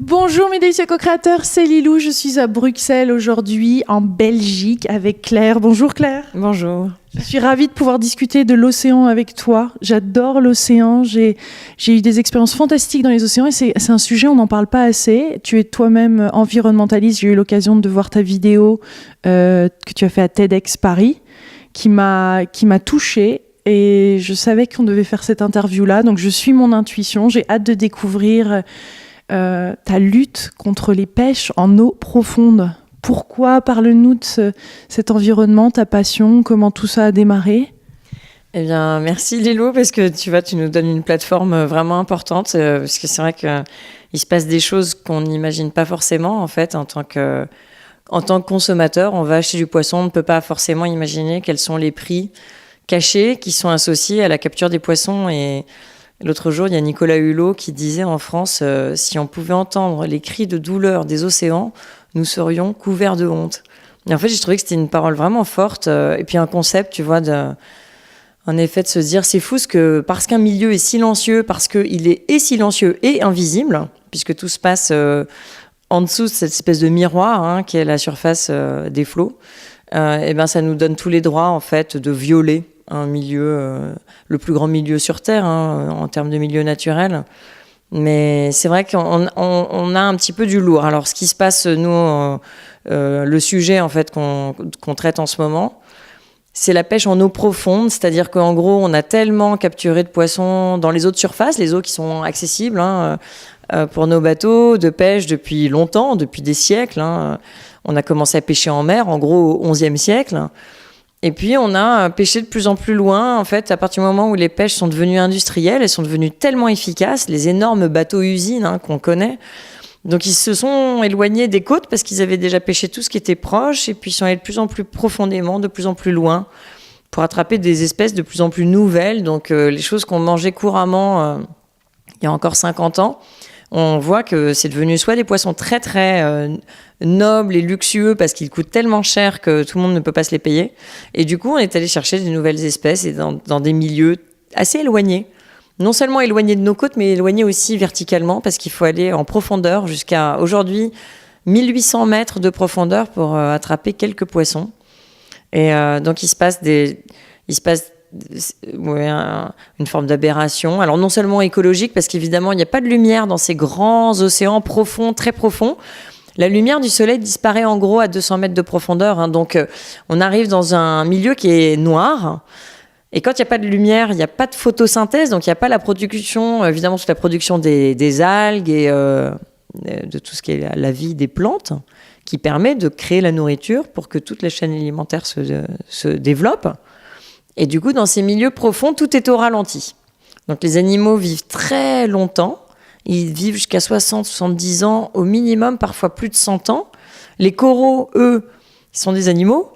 Bonjour mes délicieux co-créateurs, c'est Lilou, je suis à Bruxelles aujourd'hui, en Belgique, avec Claire. Bonjour Claire. Bonjour. Je suis ravie de pouvoir discuter de l'océan avec toi. J'adore l'océan, j'ai eu des expériences fantastiques dans les océans et c'est un sujet, on n'en parle pas assez. Tu es toi-même environnementaliste, j'ai eu l'occasion de voir ta vidéo que tu as fait à TEDx Paris, qui m'a touchée. Et je savais qu'on devait faire cette interview-là, donc je suis mon intuition. J'ai hâte de découvrir ta lutte contre les pêches en eau profonde. Pourquoi? Parle-nous de cet environnement, ta passion, comment tout ça a démarré. Eh bien, merci Lilo, parce que tu nous donnes une plateforme vraiment importante, parce que c'est vrai qu'il se passe des choses qu'on n'imagine pas forcément, en fait, en tant que consommateur. On va acheter du poisson, on ne peut pas forcément imaginer quels sont les prix cachés qui sont associés à la capture des poissons. Et l'autre jour, il y a Nicolas Hulot qui disait en France, si on pouvait entendre les cris de douleur des océans, nous serions couverts de honte. Et en fait, j'ai trouvé que c'était une parole vraiment forte, et puis un concept, tu vois, en effet, de se dire, c'est fou parce qu'un milieu est silencieux, parce qu'il est et silencieux et invisible, puisque tout se passe en dessous de cette espèce de miroir qui est la surface des flots, et ben ça nous donne tous les droits, en fait, de violer un milieu, le plus grand milieu sur Terre, en termes de milieu naturel. Mais c'est vrai qu'on a un petit peu du lourd. Alors, ce qui se passe, nous, le sujet, en fait, qu'on traite en ce moment, c'est la pêche en eau profonde, c'est-à-dire qu'en gros, on a tellement capturé de poissons dans les eaux de surface, les eaux qui sont accessibles pour nos bateaux de pêche depuis longtemps, depuis des siècles. On a commencé à pêcher en mer, en gros, au XIe siècle. Et puis, on a pêché de plus en plus loin, en fait, à partir du moment où les pêches sont devenues industrielles, elles sont devenues tellement efficaces, les énormes bateaux-usines qu'on connaît. Donc, ils se sont éloignés des côtes parce qu'ils avaient déjà pêché tout ce qui était proche, et puis ils sont allés de plus en plus profondément, de plus en plus loin, pour attraper des espèces de plus en plus nouvelles. Donc, les choses qu'on mangeait couramment il y a encore 50 ans, on voit que c'est devenu soit des poissons très, très nobles et luxueux parce qu'ils coûtent tellement cher que tout le monde ne peut pas se les payer. Et du coup, on est allé chercher des nouvelles espèces et dans des milieux assez éloignés. Non seulement éloignés de nos côtes, mais éloignés aussi verticalement parce qu'il faut aller en profondeur jusqu'à aujourd'hui 1800 mètres de profondeur pour attraper quelques poissons. Et donc, il se passe une forme d'aberration. Alors non seulement écologique, parce qu'évidemment, il n'y a pas de lumière dans ces grands océans profonds, très profonds. La lumière du soleil disparaît en gros à 200 mètres de profondeur. Donc, on arrive dans un milieu qui est noir. Et quand il n'y a pas de lumière, il n'y a pas de photosynthèse. Donc, il n'y a pas la production, évidemment, toute la production des algues et de tout ce qui est la vie des plantes, qui permet de créer la nourriture pour que toute la chaîne alimentaire se développe. Et du coup, dans ces milieux profonds, tout est au ralenti. Donc, les animaux vivent très longtemps. Ils vivent jusqu'à 60, 70 ans au minimum, parfois plus de 100 ans. Les coraux, eux, ils sont des animaux.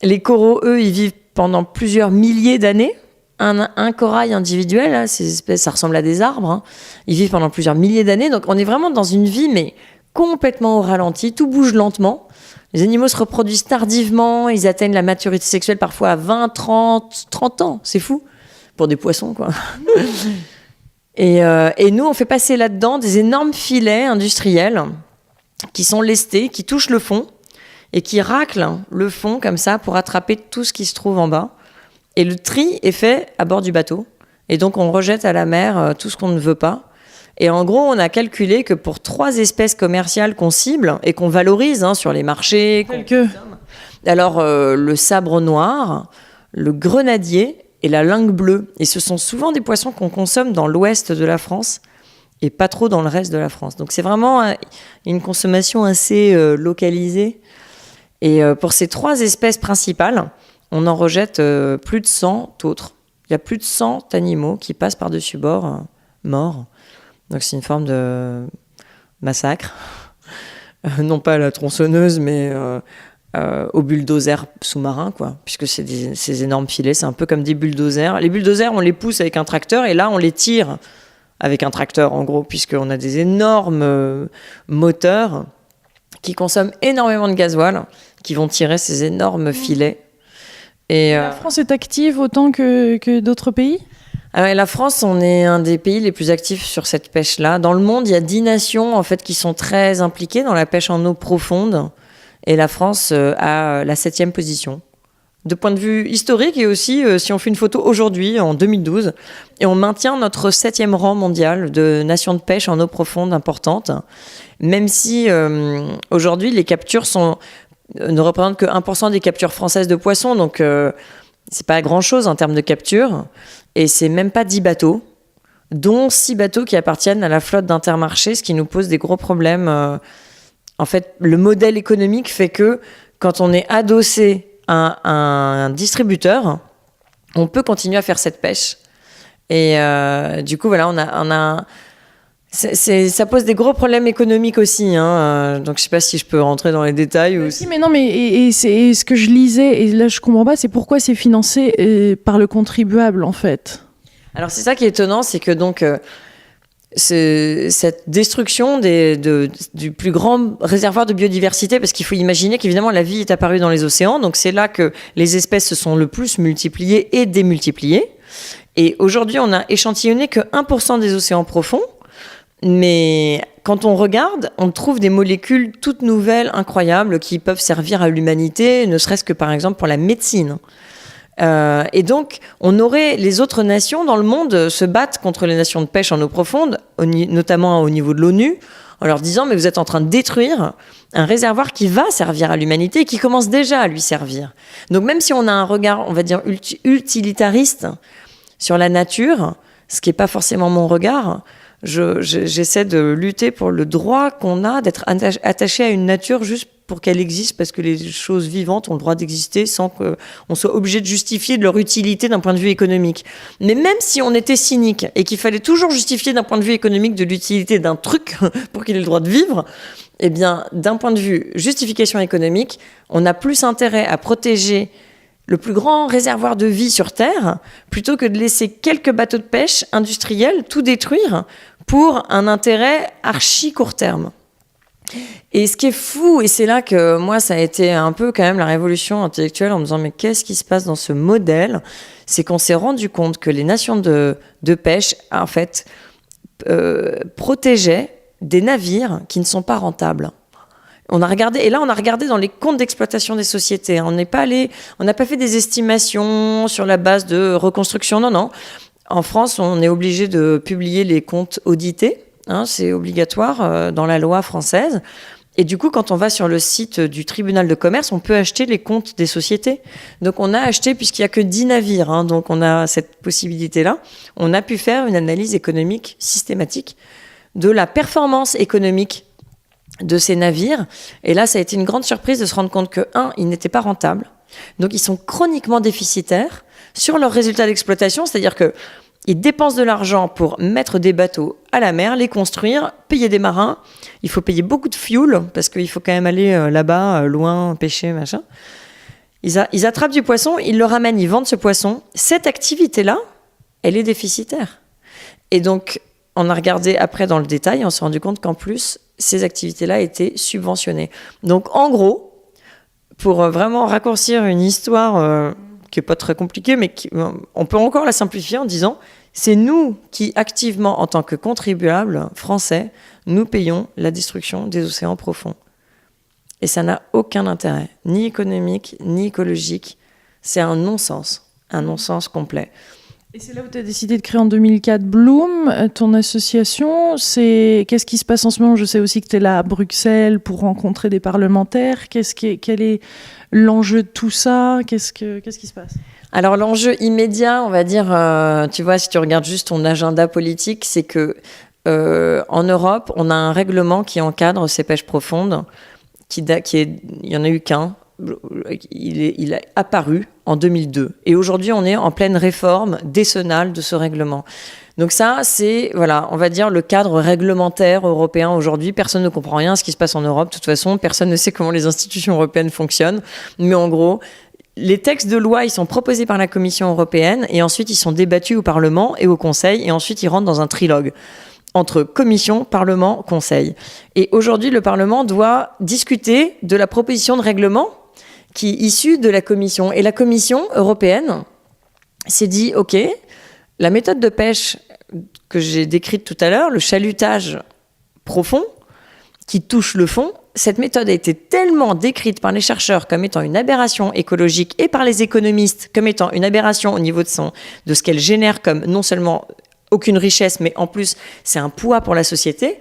Les coraux, eux, ils vivent pendant plusieurs milliers d'années. Un corail individuel, ces espèces, ça ressemble à des arbres. Ils vivent pendant plusieurs milliers d'années. Donc, on est vraiment dans une vie, mais complètement au ralenti. Tout bouge lentement. Les animaux se reproduisent tardivement. Ils atteignent la maturité sexuelle parfois à 20, 30 ans. C'est fou. Pour des poissons, quoi. Et nous, on fait passer là-dedans des énormes filets industriels qui sont lestés, qui touchent le fond et qui raclent le fond comme ça pour attraper tout ce qui se trouve en bas. Et le tri est fait à bord du bateau. Et donc, on rejette à la mer tout ce qu'on ne veut pas. Et en gros, on a calculé que pour 3 espèces commerciales qu'on cible et qu'on valorise sur les marchés, alors le sabre noir, le grenadier et la langue bleue. Et ce sont souvent des poissons qu'on consomme dans l'ouest de la France et pas trop dans le reste de la France. Donc c'est vraiment une consommation assez localisée. Et pour ces 3 espèces principales, on en rejette plus de 100 autres. Il y a plus de 100 animaux qui passent par-dessus bord morts. Donc c'est une forme de massacre. Non pas à la tronçonneuse, mais au bulldozer sous-marin, quoi. Puisque c'est ces énormes filets, c'est un peu comme des bulldozers. Les bulldozers, on les pousse avec un tracteur, et là, on les tire avec un tracteur, en gros, puisqu'on a des énormes moteurs qui consomment énormément de gasoil, qui vont tirer ces énormes filets. Et la France est active autant que d'autres pays ? Alors, la France, on est un des pays les plus actifs sur cette pêche-là. Dans le monde, il y a 10 nations en fait, qui sont très impliquées dans la pêche en eau profonde. Et la France a la 7e position. De point de vue historique et aussi, si on fait une photo aujourd'hui, en 2012, et on maintient notre 7e rang mondial de nation de pêche en eau profonde importante, même si aujourd'hui, les captures ne représentent que 1% des captures françaises de poissons, donc c'est pas grand-chose en termes de capture, et c'est même pas 10 bateaux, dont 6 bateaux qui appartiennent à la flotte d'Intermarché, ce qui nous pose des gros problèmes. En fait, le modèle économique fait que quand on est adossé à un distributeur, on peut continuer à faire cette pêche. Et du coup, voilà, ça pose des gros problèmes économiques aussi. Donc, je sais pas si je peux rentrer dans les détails. Ou... Si, mais non, mais et ce que je lisais, et là je comprends pas, c'est pourquoi c'est financé par le contribuable, en fait. Alors, c'est ça qui est étonnant, c'est que donc... cette destruction du plus grand réservoir de biodiversité, parce qu'il faut imaginer qu'évidemment la vie est apparue dans les océans, donc c'est là que les espèces se sont le plus multipliées et démultipliées. Et aujourd'hui, on a échantillonné que 1% des océans profonds, mais quand on regarde, on trouve des molécules toutes nouvelles, incroyables, qui peuvent servir à l'humanité, ne serait-ce que par exemple pour la médecine. Et donc, les autres nations dans le monde se battent contre les nations de pêche en eau profonde, notamment au niveau de l'ONU, en leur disant mais vous êtes en train de détruire un réservoir qui va servir à l'humanité et qui commence déjà à lui servir. Donc même si on a un regard, on va dire, utilitariste sur la nature, ce qui n'est pas forcément mon regard, j'essaie de lutter pour le droit qu'on a d'être attaché à une nature juste pour qu'elle existe, parce que les choses vivantes ont le droit d'exister sans qu'on soit obligé de justifier de leur utilité d'un point de vue économique. Mais même si on était cynique et qu'il fallait toujours justifier d'un point de vue économique de l'utilité d'un truc pour qu'il ait le droit de vivre, eh bien, d'un point de vue justification économique, on a plus intérêt à protéger le plus grand réservoir de vie sur Terre, plutôt que de laisser quelques bateaux de pêche industriels tout détruire pour un intérêt archi court terme. Et ce qui est fou, et c'est là que moi ça a été un peu quand même la révolution intellectuelle en me disant mais qu'est-ce qui se passe dans ce modèle, c'est qu'on s'est rendu compte que les nations de pêche en fait protégeaient des navires qui ne sont pas rentables. On a regardé dans les comptes d'exploitation des sociétés. On n'a pas fait des estimations sur la base de reconstruction. Non. En France, on est obligé de publier les comptes audités. C'est obligatoire dans la loi française. Et du coup, quand on va sur le site du tribunal de commerce, on peut acheter les comptes des sociétés. Donc, on a acheté, puisqu'il n'y a que 10 navires, donc on a cette possibilité-là, on a pu faire une analyse économique systématique de la performance économique de ces navires. Et là, ça a été une grande surprise de se rendre compte que, ils n'étaient pas rentables. Donc, ils sont chroniquement déficitaires sur leurs résultats d'exploitation, c'est-à-dire que ils dépensent de l'argent pour mettre des bateaux à la mer, les construire, payer des marins. Il faut payer beaucoup de fuel, parce qu'il faut quand même aller là-bas, loin, pêcher, machin. Ils attrapent du poisson, ils le ramènent, ils vendent ce poisson. Cette activité-là, elle est déficitaire. Et donc, on a regardé après dans le détail, on s'est rendu compte qu'en plus, ces activités-là étaient subventionnées. Donc, en gros, pour vraiment raccourcir une histoire... qui n'est pas très compliqué, mais on peut encore la simplifier en disant c'est nous qui, activement, en tant que contribuables français, nous payons la destruction des océans profonds. Et ça n'a aucun intérêt, ni économique, ni écologique. C'est un non-sens complet. Et c'est là où tu as décidé de créer en 2004 Bloom, ton association. Qu'est-ce qui se passe en ce moment ? Je sais aussi que tu es là à Bruxelles pour rencontrer des parlementaires. Quel est l'enjeu de tout ça ? Qu'est-ce qui se passe ? Alors l'enjeu immédiat, on va dire, tu vois, si tu regardes juste ton agenda politique, c'est que en Europe, on a un règlement qui encadre ces pêches profondes, il y en a eu qu'un. Il est apparu en 2002. Et aujourd'hui, on est en pleine réforme décennale de ce règlement. Donc ça, c'est, voilà, on va dire, le cadre réglementaire européen aujourd'hui. Personne ne comprend rien à ce qui se passe en Europe. De toute façon, personne ne sait comment les institutions européennes fonctionnent. Mais en gros, les textes de loi, ils sont proposés par la Commission européenne et ensuite, ils sont débattus au Parlement et au Conseil et ensuite, ils rentrent dans un trilogue entre Commission, Parlement, Conseil. Et aujourd'hui, le Parlement doit discuter de la proposition de règlement qui est issue de la Commission. Et la Commission européenne s'est dit, OK, la méthode de pêche que j'ai décrite tout à l'heure, le chalutage profond, qui touche le fond, cette méthode a été tellement décrite par les chercheurs comme étant une aberration écologique et par les économistes comme étant une aberration au niveau de ce qu'elle génère comme non seulement aucune richesse, mais en plus c'est un poids pour la société.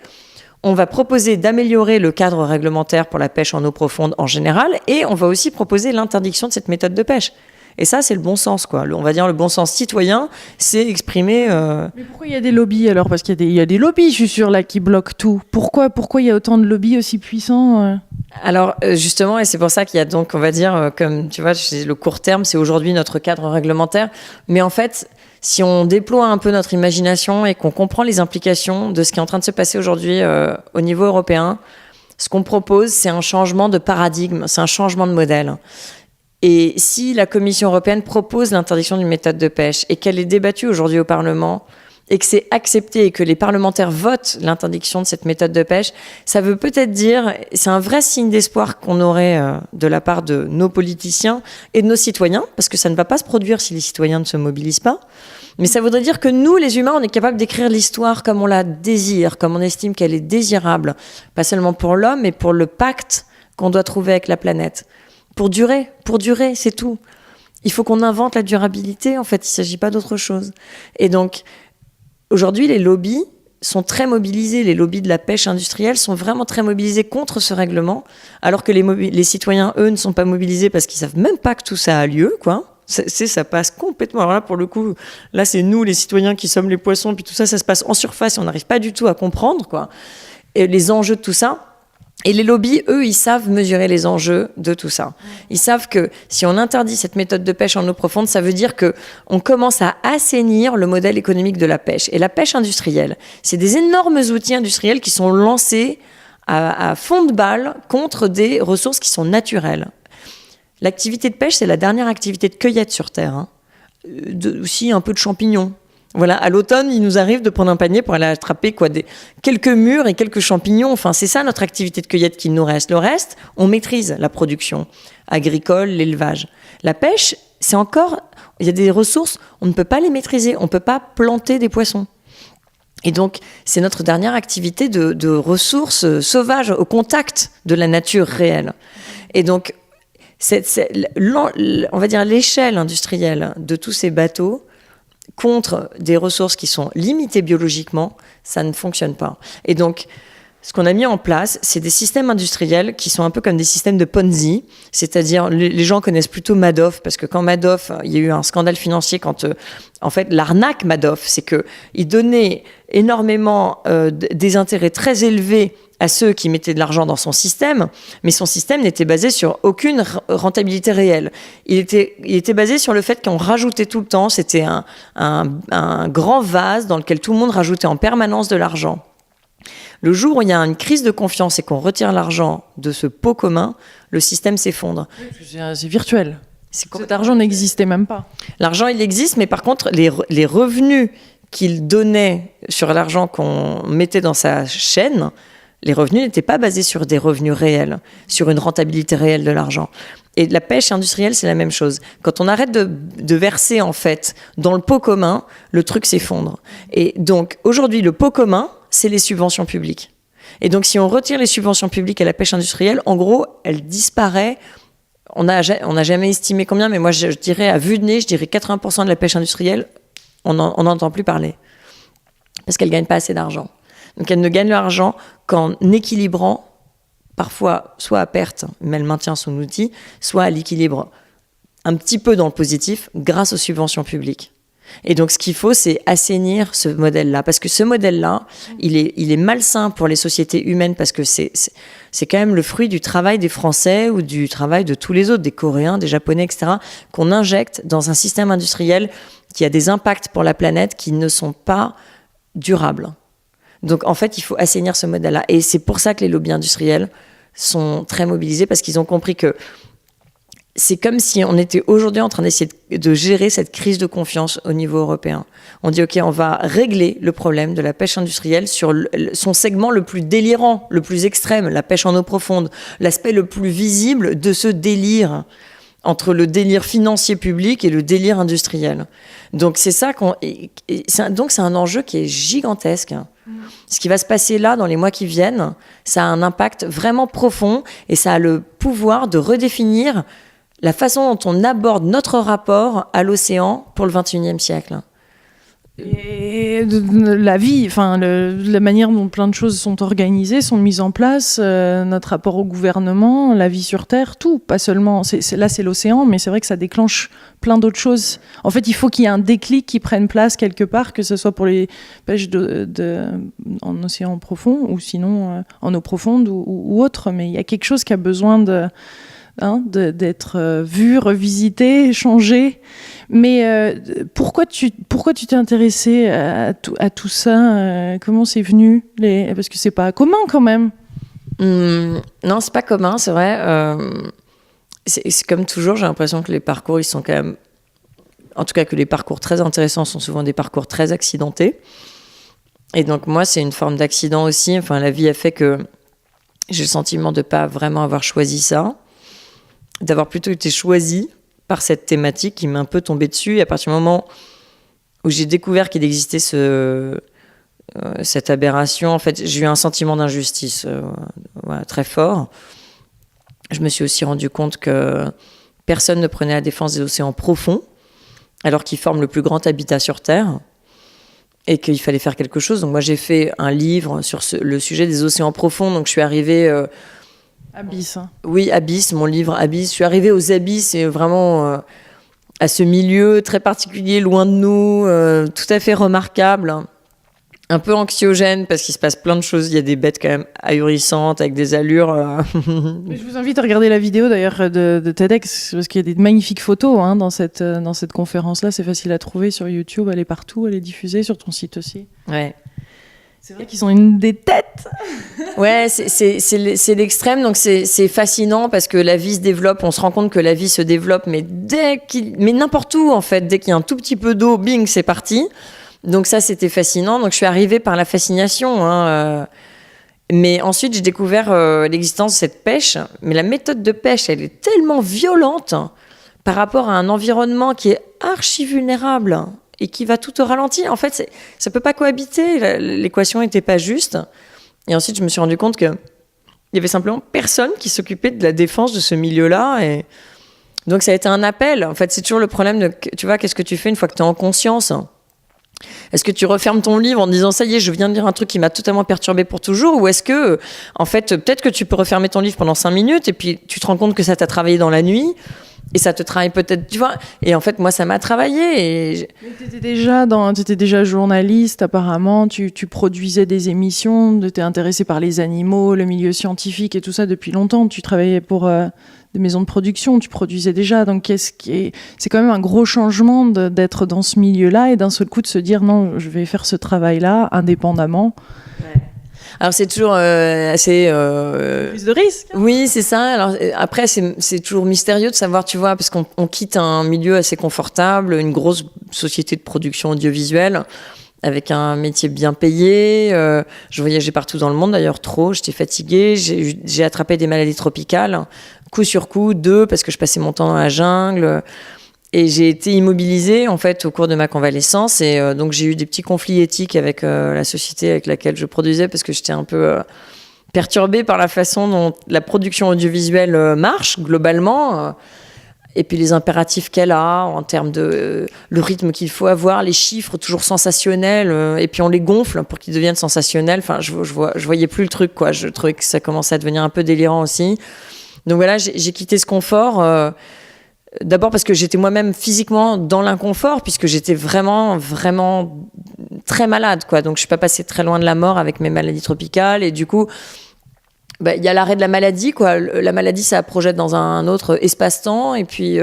On va proposer d'améliorer le cadre réglementaire pour la pêche en eau profonde en général, et on va aussi proposer l'interdiction de cette méthode de pêche. Et ça, c'est le bon sens, quoi. On va dire le bon sens citoyen, c'est exprimer... Mais pourquoi il y a des lobbies alors ? Parce qu'il y a des lobbies, je suis sûre, là, qui bloquent tout. Pourquoi il y a autant de lobbies aussi puissants Alors, justement, et c'est pour ça qu'il y a donc, on va dire, comme tu vois, le court terme, c'est aujourd'hui notre cadre réglementaire. Mais en fait, si on déploie un peu notre imagination et qu'on comprend les implications de ce qui est en train de se passer aujourd'hui au niveau européen, ce qu'on propose, c'est un changement de paradigme, c'est un changement de modèle. Et si la Commission européenne propose l'interdiction d'une méthode de pêche et qu'elle est débattue aujourd'hui au Parlement et que c'est accepté et que les parlementaires votent l'interdiction de cette méthode de pêche, ça veut peut-être dire, c'est un vrai signe d'espoir qu'on aurait de la part de nos politiciens et de nos citoyens, parce que ça ne va pas se produire si les citoyens ne se mobilisent pas. Mais ça voudrait dire que nous, les humains, on est capable d'écrire l'histoire comme on la désire, comme on estime qu'elle est désirable, pas seulement pour l'homme, mais pour le pacte qu'on doit trouver avec la planète. Pour durer, c'est tout. Il faut qu'on invente la durabilité, en fait, il ne s'agit pas d'autre chose. Et donc, aujourd'hui, les lobbies sont très mobilisés. Les lobbies de la pêche industrielle sont vraiment très mobilisés contre ce règlement, alors que les citoyens, eux, ne sont pas mobilisés parce qu'ils ne savent même pas que tout ça a lieu, quoi. Ça passe complètement. Alors là, pour le coup, là, c'est nous, les citoyens, qui sommes les poissons, puis tout ça, ça se passe en surface et on n'arrive pas du tout à comprendre, quoi. Et les enjeux de tout ça. Et les lobbies, eux, ils savent mesurer les enjeux de tout ça. Ils savent que si on interdit cette méthode de pêche en eau profonde, ça veut dire qu'on commence à assainir le modèle économique de la pêche. Et la pêche industrielle, c'est des énormes outils industriels qui sont lancés à fond de balle contre des ressources qui sont naturelles. L'activité de pêche, c'est la dernière activité de cueillette sur Terre. Hein. Aussi un peu de champignons. Voilà, à l'automne, il nous arrive de prendre un panier pour aller attraper quelques mûres et quelques champignons. Enfin, c'est ça notre activité de cueillette qui nous reste. Le reste, on maîtrise la production agricole, l'élevage. La pêche, c'est encore... Il y a des ressources, on ne peut pas les maîtriser. On ne peut pas planter des poissons. Et donc, c'est notre dernière activité de ressources sauvages au contact de la nature réelle. Et donc, on va dire l'échelle industrielle de tous ces bateaux contre des ressources qui sont limitées biologiquement, ça ne fonctionne pas. Et donc, ce qu'on a mis en place, c'est des systèmes industriels qui sont un peu comme des systèmes de Ponzi, c'est-à-dire les gens connaissent plutôt Madoff, parce que quand Madoff, il y a eu un scandale financier quand, en fait, l'arnaque Madoff, c'est qu'il donnait énormément des intérêts très élevés à ceux qui mettaient de l'argent dans son système, mais son système n'était basé sur aucune rentabilité réelle. Il était basé sur le fait qu'on rajoutait tout le temps, c'était un grand vase dans lequel tout le monde rajoutait en permanence de l'argent. Le jour où il y a une crise de confiance et qu'on retire l'argent de ce pot commun, le système s'effondre. C'est virtuel. Cet argent n'existait même pas. L'argent, il existe, mais par contre, les revenus qu'il donnait sur l'argent qu'on mettait dans sa chaîne, les revenus n'étaient pas basés sur des revenus réels, sur une rentabilité réelle de l'argent. Et la pêche industrielle, c'est la même chose. Quand on arrête de verser, en fait, dans le pot commun, le truc s'effondre. Et donc, aujourd'hui, le pot commun, c'est les subventions publiques. Et donc, si on retire les subventions publiques à la pêche industrielle, en gros, elle disparaît. On n'a jamais estimé combien, mais moi, je dirais, à vue de nez, je dirais 80% de la pêche industrielle, on n'entend plus parler. Parce qu'elle ne gagne pas assez d'argent. Donc, elle ne gagne l'argent qu'en équilibrant, parfois, soit à perte, mais elle maintient son outil, soit à l'équilibre un petit peu dans le positif, grâce aux subventions publiques. Et donc, ce qu'il faut, c'est assainir ce modèle-là. Parce que ce modèle-là, il est malsain pour les sociétés humaines, parce que c'est quand même le fruit du travail des Français ou du travail de tous les autres, des Coréens, des Japonais, etc., qu'on injecte dans un système industriel qui a des impacts pour la planète qui ne sont pas durables. Donc, en fait, il faut assainir ce modèle-là. Et c'est pour ça que les lobbies industriels sont très mobilisés, parce qu'ils ont compris que c'est comme si on était aujourd'hui en train d'essayer de gérer cette crise de confiance au niveau européen. On dit, OK, on va régler le problème de la pêche industrielle sur son segment le plus délirant, le plus extrême, la pêche en eau profonde, l'aspect le plus visible de ce délire entre le délire financier public et le délire industriel. Donc c'est ça donc c'est un enjeu qui est gigantesque. Ce qui va se passer là dans les mois qui viennent, ça a un impact vraiment profond et ça a le pouvoir de redéfinir la façon dont on aborde notre rapport à l'océan pour le XXIe siècle. Et la vie, enfin la manière dont plein de choses sont organisées, sont mises en place, notre rapport au gouvernement, la vie sur Terre, tout, pas seulement. Là, c'est l'océan, mais c'est vrai que ça déclenche plein d'autres choses. En fait, il faut qu'il y ait un déclic qui prenne place quelque part, que ce soit pour les pêches en océan profond ou sinon en eau profonde ou autre. Mais il y a quelque chose qui a besoin d'être vu, revisité, changé. Mais pourquoi tu t'es intéressé à tout ça comment c'est venu parce que c'est pas commun quand même. Non, c'est pas commun, c'est vrai. C'est comme toujours, j'ai l'impression que les parcours, ils sont quand même... En tout cas, que les parcours très intéressants sont souvent des parcours très accidentés. Et donc moi, c'est une forme d'accident aussi. Enfin, la vie a fait que j'ai le sentiment de pas vraiment avoir choisi ça, d'avoir plutôt été choisie par cette thématique qui m'est un peu tombée dessus. Et à partir du moment où j'ai découvert qu'il existait cette aberration, en fait, j'ai eu un sentiment d'injustice très fort. Je me suis aussi rendu compte que personne ne prenait la défense des océans profonds, alors qu'ils forment le plus grand habitat sur Terre, et qu'il fallait faire quelque chose. Donc moi, j'ai fait un livre sur le sujet des océans profonds. Donc je suis arrivée... Abysse. Oui, Abysse, mon livre Abysse. Je suis arrivée aux abysses et vraiment à ce milieu très particulier, loin de nous, tout à fait remarquable, un peu anxiogène parce qu'il se passe plein de choses. Il y a des bêtes quand même ahurissantes avec des allures. Je vous invite à regarder la vidéo d'ailleurs de TEDx parce qu'il y a des magnifiques photos dans cette conférence-là. C'est facile à trouver sur YouTube, elle est partout, elle est diffusée sur ton site aussi. Ouais. C'est vrai qu'ils ont une des têtes. Ouais, c'est l'extrême, donc c'est fascinant parce que la vie se développe, on se rend compte que la vie se développe, mais n'importe où en fait, dès qu'il y a un tout petit peu d'eau, bing, c'est parti. Donc ça, c'était fascinant. Donc je suis arrivée par la fascination. Mais ensuite, j'ai découvert l'existence de cette pêche. Mais la méthode de pêche, elle est tellement violente par rapport à un environnement qui est archi vulnérable et qui va tout au ralenti. En fait, ça peut pas cohabiter. L'équation n'était pas juste. Et ensuite, je me suis rendu compte qu'il y avait simplement personne qui s'occupait de la défense de ce milieu-là. Et donc, ça a été un appel. En fait, c'est toujours le problème de, tu vois, qu'est-ce que tu fais une fois que tu es en conscience ? Est-ce que tu refermes ton livre en disant ça y est, je viens de lire un truc qui m'a totalement perturbé pour toujours, ou est-ce que, en fait, peut-être que tu peux refermer ton livre pendant 5 minutes et puis tu te rends compte que ça t'a travaillé dans la nuit et ça te travaille peut-être, tu vois. Et en fait, moi, ça m'a travaillé. Et t'étais déjà journaliste, apparemment. Tu produisais des émissions, tu étais intéressé par les animaux, le milieu scientifique et tout ça depuis longtemps. Tu travaillais pour des maisons de production, tu produisais déjà. Donc, c'est quand même un gros changement d'être dans ce milieu-là et d'un seul coup de se dire non, je vais faire ce travail-là indépendamment. Ouais. Alors c'est toujours assez... Plus de risques. Oui, c'est ça. Alors après, c'est toujours mystérieux de savoir, tu vois, parce qu'on quitte un milieu assez confortable, une grosse société de production audiovisuelle, avec un métier bien payé. Je voyageais partout dans le monde, d'ailleurs trop. J'étais fatiguée. J'ai attrapé des maladies tropicales, coup sur coup, 2, parce que je passais mon temps dans la jungle. Et j'ai été immobilisée, en fait, au cours de ma convalescence. Et donc, j'ai eu des petits conflits éthiques avec la société avec laquelle je produisais, parce que j'étais un peu perturbée par la façon dont la production audiovisuelle marche, globalement. Et puis, les impératifs qu'elle a en termes de le rythme qu'il faut avoir, les chiffres toujours sensationnels. Et puis, on les gonfle pour qu'ils deviennent sensationnels. Enfin, je voyais plus le truc, quoi. Je trouvais que ça commençait à devenir un peu délirant aussi. Donc, voilà, j'ai quitté ce confort... D'abord parce que j'étais moi-même physiquement dans l'inconfort, puisque j'étais vraiment, vraiment très malade, quoi. Donc, je suis pas passée très loin de la mort avec mes maladies tropicales. Et du coup, y a l'arrêt de la maladie, quoi. La maladie, ça projette dans un autre espace-temps. Et puis,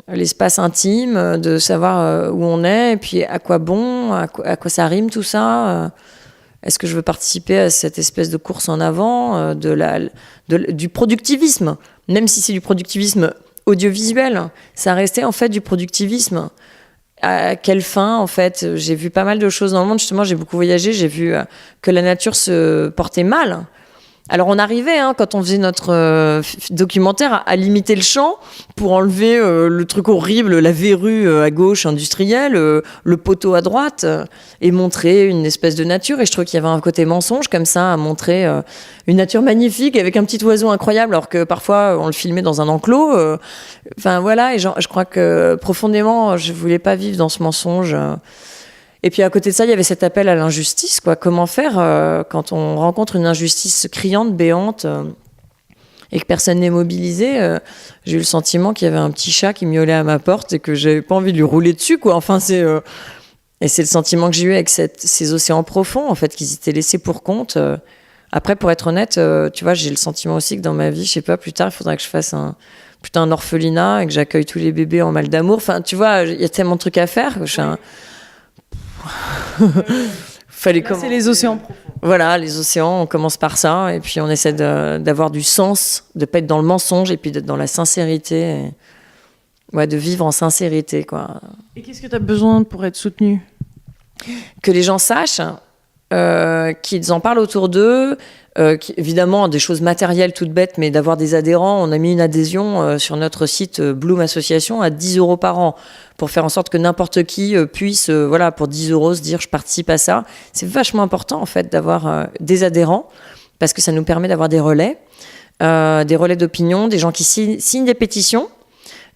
l'espace intime, de savoir où on est. Et puis, à quoi bon, à quoi ça rime, tout ça. Est-ce que je veux participer à cette espèce de course en avant, du productivisme, même si c'est du productivisme audiovisuel, ça restait en fait du productivisme. À quelle fin, en fait? J'ai vu pas mal de choses dans le monde. Justement, j'ai beaucoup voyagé. J'ai vu que la nature se portait mal. Alors on arrivait, quand on faisait notre documentaire, à limiter le champ pour enlever le truc horrible, la verrue à gauche industrielle, le poteau à droite, et montrer une espèce de nature. Et je trouve qu'il y avait un côté mensonge comme ça, à montrer une nature magnifique avec un petit oiseau incroyable, alors que parfois on le filmait dans un enclos. Enfin voilà, et je crois que profondément, je voulais pas vivre dans ce mensonge. Et puis à côté de ça, il y avait cet appel à l'injustice, quoi. Comment faire quand on rencontre une injustice criante, béante, et que personne n'est mobilisé. J'ai eu le sentiment qu'il y avait un petit chat qui miaulait à ma porte et que j'avais pas envie de lui rouler dessus, quoi. Enfin, et c'est le sentiment que j'ai eu avec ces océans profonds, en fait, qu'ils étaient laissés pour compte. Après, pour être honnête, tu vois, j'ai le sentiment aussi que dans ma vie, je sais pas, plus tard, il faudrait que je fasse un orphelinat et que j'accueille tous les bébés en mal d'amour. Enfin, tu vois, il y a tellement de trucs à faire que Fallait c'est les océans profonds. Voilà, les océans, on commence par ça, et puis on essaie d'avoir du sens, de pas être dans le mensonge, et puis d'être dans la sincérité, de vivre en sincérité, quoi. Et qu'est-ce que tu as besoin pour être soutenu ? Que les gens sachent, qu'ils en parlent autour d'eux, évidemment des choses matérielles toutes bêtes, mais d'avoir des adhérents. On a mis une adhésion sur notre site Bloom Association à 10 € par an pour faire en sorte que n'importe qui puisse, pour 10 € se dire je participe à ça. C'est vachement important en fait d'avoir des adhérents parce que ça nous permet d'avoir des relais d'opinion, des gens qui signent des pétitions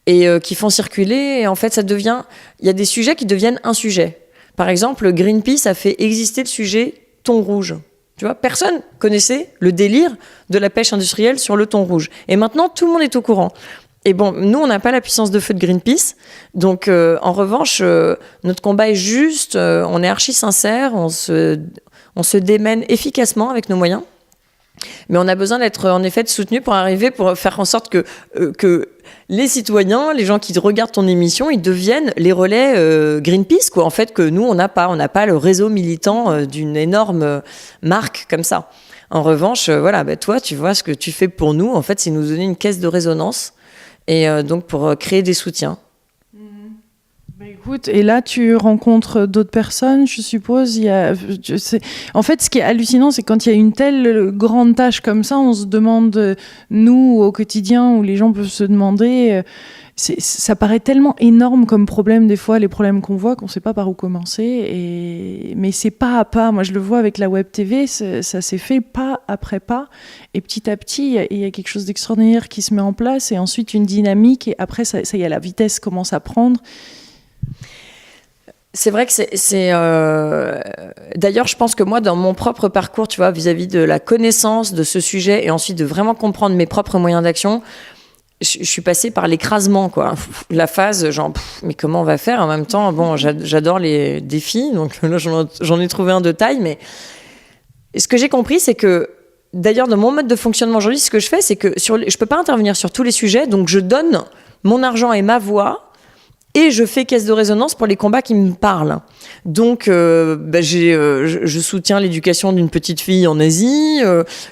et qui font circuler. Et en fait, il y a des sujets qui deviennent un sujet. Par exemple, Greenpeace a fait exister le sujet thon rouge. Tu vois, personne connaissait le délire de la pêche industrielle sur le thon rouge. Et maintenant, tout le monde est au courant. Et bon, nous, on n'a pas la puissance de feu de Greenpeace. Donc, en revanche, notre combat est juste, on est archi sincère, on se démène efficacement avec nos moyens. Mais on a besoin d'être, en effet, soutenu pour faire en sorte que les citoyens, les gens qui regardent ton émission, ils deviennent les relais Greenpeace, quoi. En fait, que nous, on n'a pas le réseau militant d'une énorme marque comme ça. En revanche, toi, tu vois, ce que tu fais pour nous, en fait, c'est nous donner une caisse de résonance et donc pour créer des soutiens. Écoute, et là, tu rencontres d'autres personnes, je suppose. En fait, ce qui est hallucinant, c'est quand il y a une telle grande tâche comme ça, on se demande, nous, au quotidien, où les gens peuvent se demander... ça paraît tellement énorme comme problème, des fois, les problèmes qu'on voit, qu'on ne sait pas par où commencer. Mais c'est pas à pas. Moi, je le vois avec la Web TV, ça s'est fait pas après pas. Et petit à petit, il y a quelque chose d'extraordinaire qui se met en place. Et ensuite, une dynamique. Et après, ça y est, la vitesse commence à prendre. C'est vrai que c'est d'ailleurs, je pense que moi, dans mon propre parcours, tu vois, vis-à-vis de la connaissance de ce sujet et ensuite de vraiment comprendre mes propres moyens d'action, je suis passée par l'écrasement, quoi. La phase, mais comment on va faire ? En même temps, bon, j'adore les défis, donc là, j'en ai trouvé un de taille, mais ce que j'ai compris, c'est que, d'ailleurs, dans mon mode de fonctionnement aujourd'hui, ce que je fais, c'est que je peux pas intervenir sur tous les sujets, donc je donne mon argent et ma voix. Et je fais caisse de résonance pour les combats qui me parlent. Donc, je soutiens l'éducation d'une petite fille en Asie.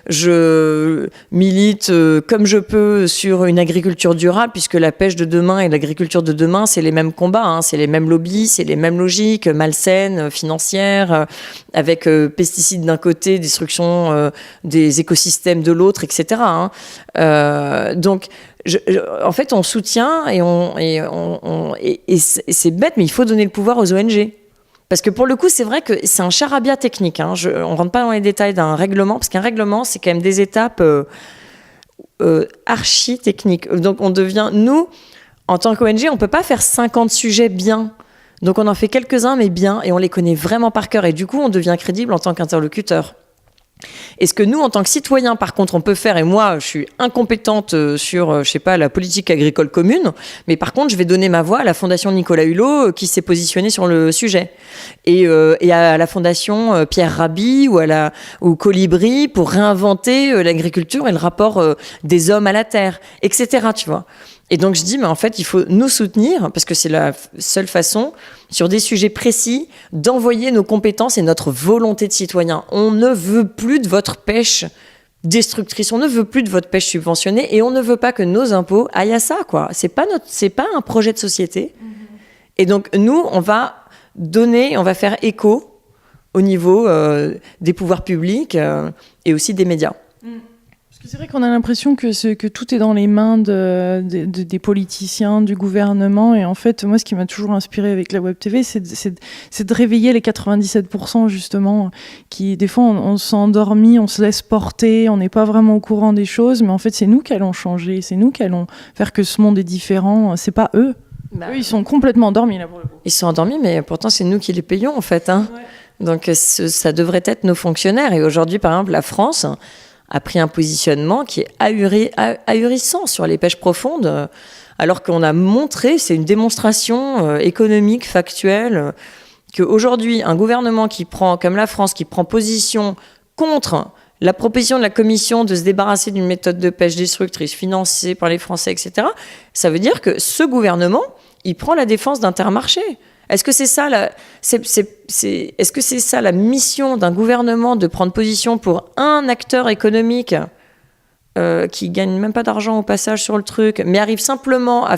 Je milite comme je peux sur une agriculture durable, puisque la pêche de demain et l'agriculture de demain, c'est les mêmes combats, c'est les mêmes lobbies, c'est les mêmes logiques malsaines, financières, avec pesticides d'un côté, destruction des écosystèmes de l'autre, etc. Donc, en fait, on soutient et c'est bête, mais il faut donner le pouvoir aux ONG. Parce que pour le coup, c'est vrai que c'est un charabia technique. On ne rentre pas dans les détails d'un règlement, parce qu'un règlement, c'est quand même des étapes archi-techniques. Donc, nous, en tant qu'ONG, on ne peut pas faire 50 sujets bien. Donc, on en fait quelques-uns, mais bien, et on les connaît vraiment par cœur. Et du coup, on devient crédible en tant qu'interlocuteur. Et ce que nous, en tant que citoyens, par contre, on peut faire, et moi, je suis incompétente sur, la politique agricole commune, mais par contre, je vais donner ma voix à la Fondation Nicolas Hulot, qui s'est positionnée sur le sujet, et à la Fondation Pierre Rabhi ou Colibri pour réinventer l'agriculture et le rapport des hommes à la terre, etc., tu vois. Et donc, je dis, mais en fait, il faut nous soutenir, parce que c'est la seule façon, sur des sujets précis, d'envoyer nos compétences et notre volonté de citoyen. On ne veut plus de votre pêche destructrice, on ne veut plus de votre pêche subventionnée, et on ne veut pas que nos impôts aillent à ça, quoi. C'est pas un projet de société. Et donc, nous, on va faire écho au niveau des pouvoirs publics et aussi des médias. C'est vrai qu'on a l'impression que tout est dans les mains des politiciens, du gouvernement. Et en fait, moi, ce qui m'a toujours inspiré avec la Web TV, c'est de réveiller les 97% justement, qui des fois on s'est endormi, on se laisse porter, on n'est pas vraiment au courant des choses. Mais en fait, c'est nous qui allons changer, c'est nous qui allons faire que ce monde est différent. C'est pas eux. Eux, ils sont complètement endormis là pour le coup. Ils sont endormis, mais pourtant c'est nous qui les payons en fait. Hein. Ouais. Donc ça devrait être nos fonctionnaires. Et aujourd'hui, par exemple, la France a pris un positionnement qui est ahurissant sur les pêches profondes, alors qu'on a montré, c'est une démonstration économique, factuelle, qu'aujourd'hui, un gouvernement comme la France, qui prend position contre la proposition de la Commission de se débarrasser d'une méthode de pêche destructrice financée par les Français, etc., ça veut dire que ce gouvernement, il prend la défense d'Intermarché. Est-ce que c'est ça est-ce que c'est ça la mission d'un gouvernement, de prendre position pour un acteur économique qui gagne même pas d'argent au passage sur le truc, mais arrive simplement à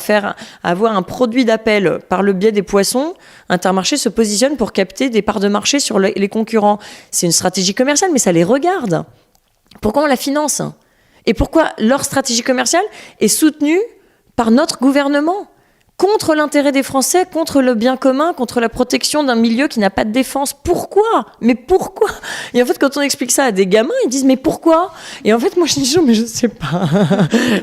avoir un produit d'appel par le biais des poissons? Intermarché se positionne pour capter des parts de marché sur les concurrents. C'est une stratégie commerciale, mais ça les regarde. Pourquoi on la finance? Et pourquoi leur stratégie commerciale est soutenue par notre gouvernement? Contre l'intérêt des Français, contre le bien commun, contre la protection d'un milieu qui n'a pas de défense. Pourquoi? Mais pourquoi? Et en fait, quand on explique ça à des gamins, ils disent « mais pourquoi ?» Et en fait, moi, je dis « mais je sais pas. »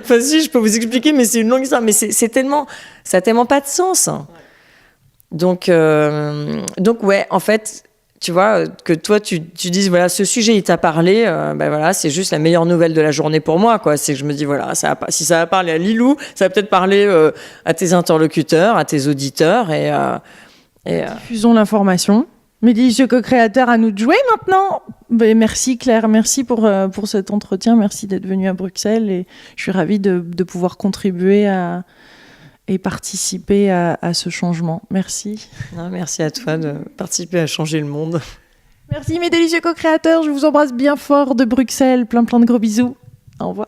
Enfin, si, je peux vous expliquer, mais c'est une longue histoire. Mais ça a tellement pas de sens. Donc ouais, en fait, tu vois, que toi, tu dises, voilà, ce sujet, il t'a parlé, voilà, c'est juste la meilleure nouvelle de la journée pour moi, quoi. C'est que je me dis, voilà, si ça a parlé à Lilou, ça va peut-être parler à tes interlocuteurs, à tes auditeurs, et diffusons l'information. Mais délicieux co-créateur, à nous de jouer maintenant. Merci Claire, merci pour cet entretien, merci d'être venue à Bruxelles, et je suis ravie de pouvoir contribuer et participer à ce changement. Merci. Merci à toi de participer à changer le monde. Merci mes délicieux co-créateurs, je vous embrasse bien fort de Bruxelles. Plein de gros bisous. Au revoir.